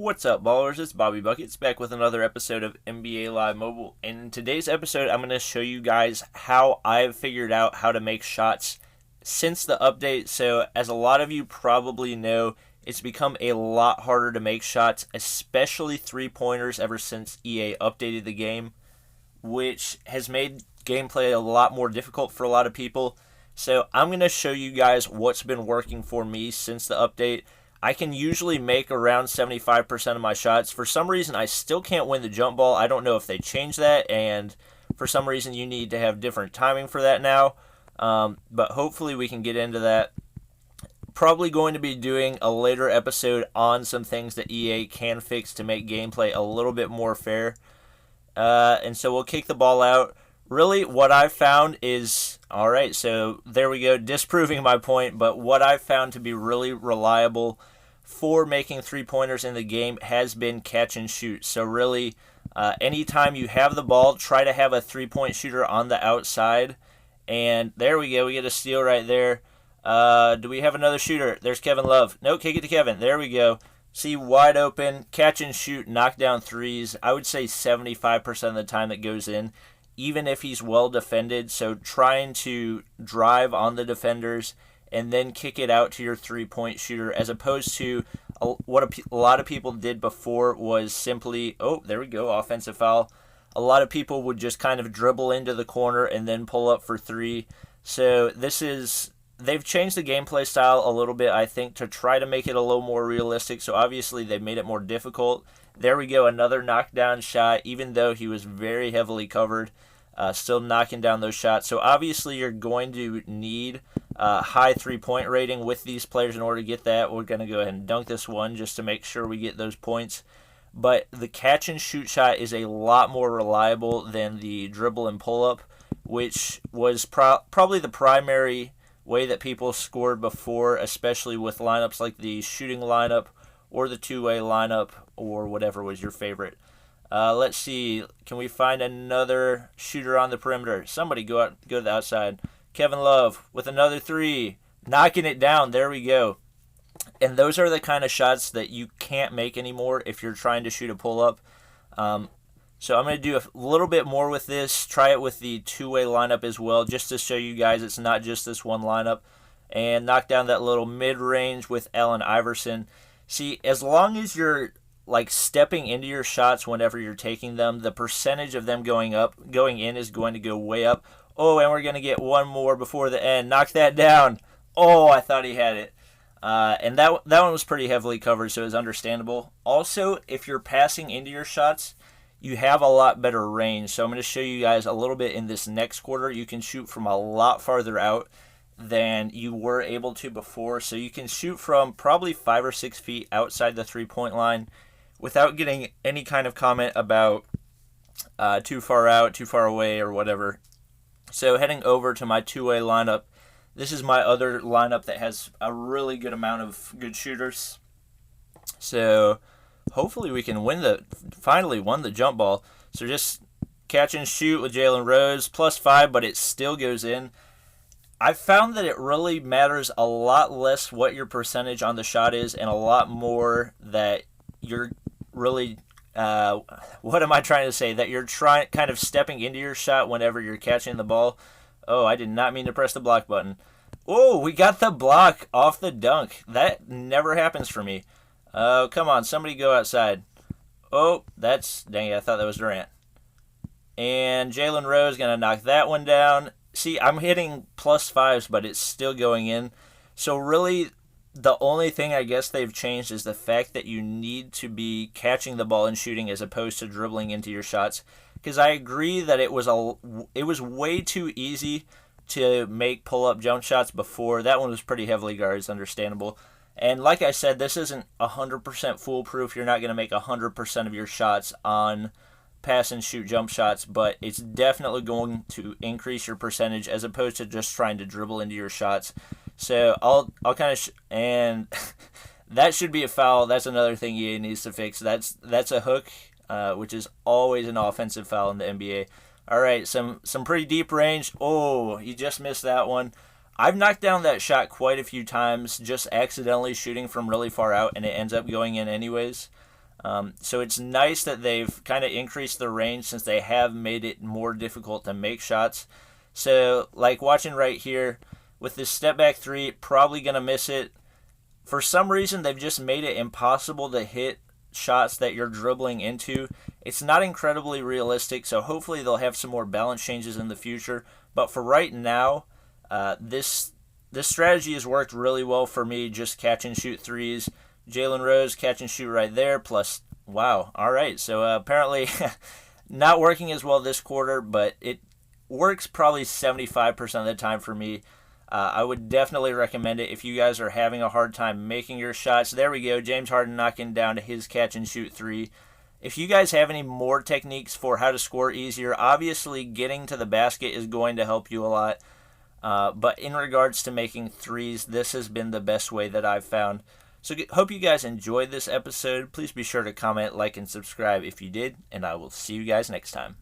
What's up, ballers? It's Bobby Buckets back with another episode of NBA Live Mobile. And in today's episode, I'm going to show you guys how I've figured out how to make shots since the update. So, as a lot of you probably know, it's become a lot harder to make shots, especially three-pointers, ever since EA updated the game, which has made gameplay a lot more difficult for a lot of people. So, I'm going to show you guys what's been working for me since the update. I can usually make around 75% of my shots. For some reason, I still can't win the jump ball. I don't know if they changed that, and for some reason, you need to have different timing for that now. But hopefully, we can get into that. Probably going to be doing a later episode on some things that EA can fix to make gameplay a little bit more fair. And so we'll kick the ball out. Really, what I've found is, alright, so there we go, disproving my point, but what I've found to be really reliable for making three-pointers in the game has been catch and shoot. So really, anytime you have the ball, try to have a three-point shooter on the outside. And there we go, we get a steal right there. Do we have another shooter? There's Kevin Love. No, kick it to Kevin. There we go. See, wide open, catch and shoot, knock down threes. I would say 75% of the time that goes in, even if he's well defended. So trying to drive on the defenders and then kick it out to your three-point shooter, as opposed to what a lot of people did before was simply, oh, there we go, offensive foul. A lot of people would just kind of dribble into the corner and then pull up for three. So they've changed the gameplay style a little bit, I think, to try to make it a little more realistic. So obviously they've made it more difficult. There we go, another knockdown shot, even though he was very heavily covered. Still knocking down those shots. So obviously you're going to need high three-point rating with these players in order to get that. We're going to go ahead and dunk this one just to make sure we get those points. But the catch and shoot shot is a lot more reliable than the dribble and pull-up, which was probably the primary way that people scored before, especially with lineups like the shooting lineup or the two-way lineup or whatever was your favorite. Let's see. Can we find another shooter on the perimeter? Somebody go to the outside. Kevin Love with another three. Knocking it down. There we go. And those are the kind of shots that you can't make anymore if you're trying to shoot a pull-up. So I'm going to do a little bit more with this. Try it with the two-way lineup as well, just to show you guys it's not just this one lineup. And knock down that little mid-range with Allen Iverson. See, as long as you're stepping into your shots whenever you're taking them, the percentage of them going in is going to go way up. Oh, and we're going to get one more before the end. Knock that down. Oh, I thought he had it. And that one was pretty heavily covered, so it was understandable. Also, if you're passing into your shots, you have a lot better range. So I'm going to show you guys a little bit in this next quarter. You can shoot from a lot farther out than you were able to before. So you can shoot from probably 5 or 6 feet outside the three-point line without getting any kind of comment about too far out, too far away, or whatever. So heading over to my two-way lineup, this is my other lineup that has a really good amount of good shooters. So hopefully we can finally won the jump ball. So just catch and shoot with Jalen Rose, +5, but it still goes in. I found that it really matters a lot less what your percentage on the shot is and a lot more that you're really, what am I trying to say? That you're kind of stepping into your shot whenever you're catching the ball. Oh, I did not mean to press the block button. Oh, we got the block off the dunk. That never happens for me. Oh, come on, somebody go outside. Oh, dang it, I thought that was Durant. And Jalen Rose going to knock that one down. See, I'm hitting +5s, but it's still going in. So really, the only thing I guess they've changed is the fact that you need to be catching the ball and shooting as opposed to dribbling into your shots. Because I agree that it was way too easy to make pull-up jump shots before. That one was pretty heavily guarded, it's understandable. And like I said, this isn't 100% foolproof. You're not going to make 100% of your shots on pass and shoot jump shots, but it's definitely going to increase your percentage as opposed to just trying to dribble into your shots. So I'll kind of and that should be a foul. That's another thing EA needs to fix. That's a hook, which is always an offensive foul in the NBA. All right, some pretty deep range. Oh, you just missed that one. I've knocked down that shot quite a few times, just accidentally shooting from really far out, and it ends up going in anyways. So it's nice that they've kind of increased the range since they have made it more difficult to make shots. So, like watching right here, with this step back three, probably going to miss it. For some reason, they've just made it impossible to hit shots that you're dribbling into. It's not incredibly realistic, so hopefully they'll have some more balance changes in the future. But for right now, this strategy has worked really well for me, just catch and shoot threes. Jalen Rose, catch and shoot right there, plus, wow, all right. So apparently not working as well this quarter, but it works probably 75% of the time for me. I would definitely recommend it if you guys are having a hard time making your shots. There we go, James Harden knocking down his catch and shoot three. If you guys have any more techniques for how to score easier, obviously getting to the basket is going to help you a lot. But in regards to making threes, this has been the best way that I've found. So hope you guys enjoyed this episode. Please be sure to comment, like, and subscribe if you did, and I will see you guys next time.